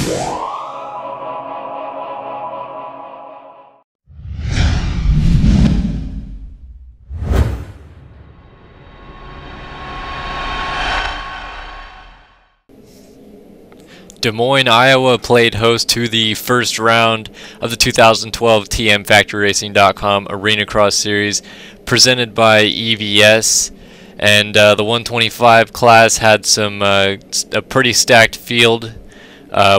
Des Moines, Iowa played host to the first round of the 2012 TMFactoryRacing.com Arenacross Series presented by EVS, and the 125 class had a pretty stacked field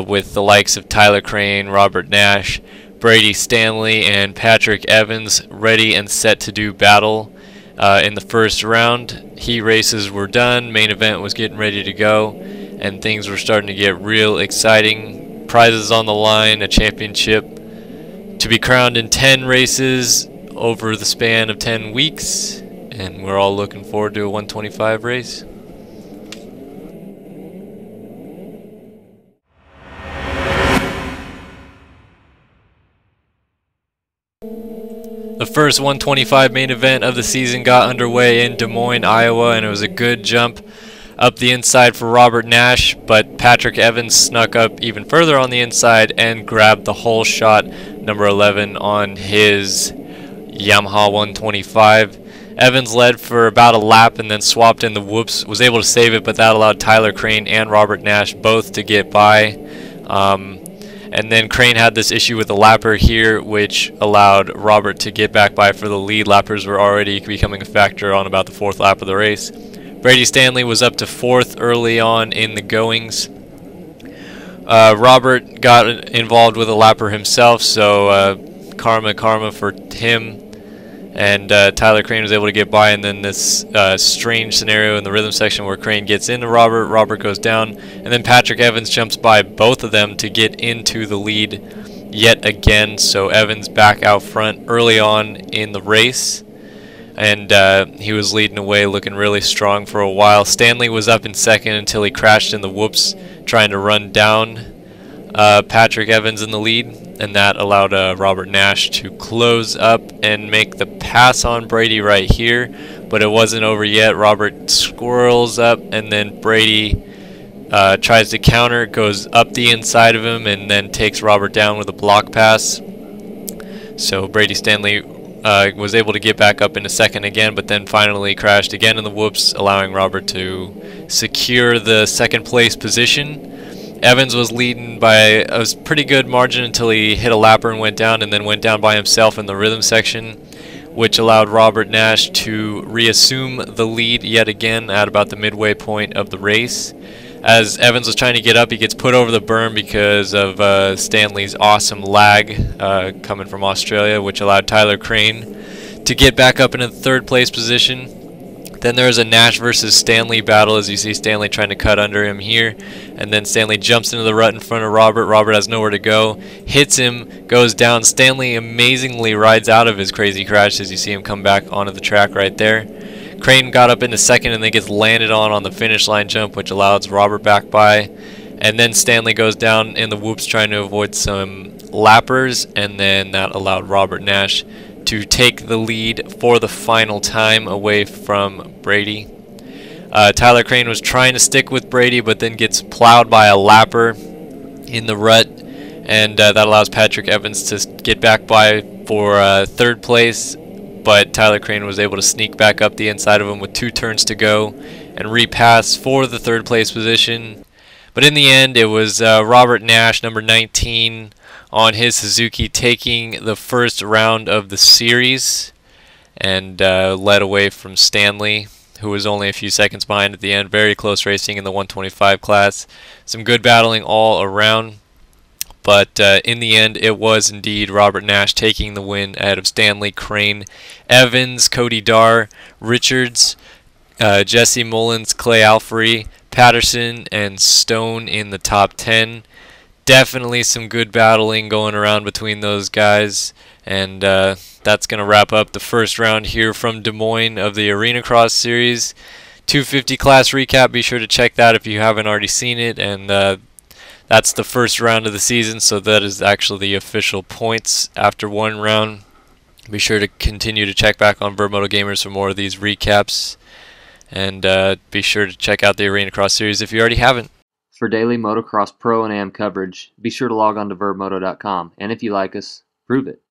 with the likes of Tyler Crain, Robert Nash, Brady Standley, and Patrick Evans ready and set to do battle in the first round. Heat races were done, main event was getting ready to go, and things were starting to get real exciting. Prizes on the line, a championship to be crowned in 10 races over the span of 10 weeks, and we're all looking forward to a 125 race. The first 125 main event of the season got underway in Des Moines, Iowa, and it was a good jump up the inside for Robert Nash, but Patrick Evans snuck up even further on the inside and grabbed the Holeshot number 11 on his Yamaha 125. Evans led for about a lap and then swapped in the whoops, was able to save it, but that allowed Tyler Crain and Robert Nash both to get by. And then Crain had this issue with the lapper here, which allowed Robert to get back by for the lead. Lappers were already becoming a factor on about the 4th lap of the race. Brady Standley was up to 4th early on in the goings. Robert got involved with a lapper himself, so karma for him. And Tyler Crain was able to get by, and then this strange scenario in the rhythm section where Crain gets into Robert, Robert goes down, and then Patrick Evans jumps by both of them to get into the lead yet again. So Evans back out front early on in the race, and he was leading away, looking really strong for a while. Standley was up in second until he crashed in the whoops, trying to run down Patrick Evans in the lead, and that allowed Robert Nash to close up and make the pass on Brady right here, but it wasn't over yet. Robert squirrels up, and then Brady tries to counter, goes up the inside of him, and then takes Robert down with a block pass. So Brady Standley was able to get back up in a second again, but then finally crashed again in the whoops, allowing Robert to secure the second place position. Evans was leading by a pretty good margin until he hit a lapper and then went down by himself in the rhythm section, which allowed Robert Nash to reassume the lead yet again at about the midway point of the race. As Evans was trying to get up, he gets put over the berm because of Stanley's awesome lag coming from Australia, which allowed Tyler Crain to get back up into the 3rd place position. Then there's a Nash versus Standley battle, as you see Standley trying to cut under him here, and then Standley jumps into the rut in front of Robert. Robert has nowhere to go, hits him, goes down. Stanley amazingly rides out of his crazy crash, as you see him come back onto the track right there. Crain got up into second and then gets landed on the finish line jump, which allows Robert back by, and then Standley goes down in the whoops trying to avoid some lappers, and then that allowed Robert Nash to take the lead for the final time away from Brady. Tyler Crain was trying to stick with Brady, but then gets plowed by a lapper in the rut, and that allows Patrick Evans to get back by for 3rd place, but Tyler Crain was able to sneak back up the inside of him with 2 turns to go and repass for the 3rd place position. But in the end, it was Robert Nash, number 19, on his Suzuki, taking the first round of the series, and led away from Standley, who was only a few seconds behind at the end. Very close racing in the 125 class. Some good battling all around, but in the end, it was indeed Robert Nash taking the win ahead of Standley, Crain, Evans, Cody Darr, Richards, Jesse Mullins, Clay Alfrey, Patterson, and Stone in the top 10. Definitely some good battling going around between those guys, and that's going to wrap up the first round here from Des Moines of the Arenacross Series. 250 class recap, be sure to check that if you haven't already seen it, and that's the first round of the season, so that is actually the official points after one round. Be sure to continue to check back on vurbmotogamers for more of these recaps, and be sure to check out the Arenacross Series if you already haven't. For daily motocross pro and am coverage, be sure to log on to vurbmoto.com, and if you like us, prove it.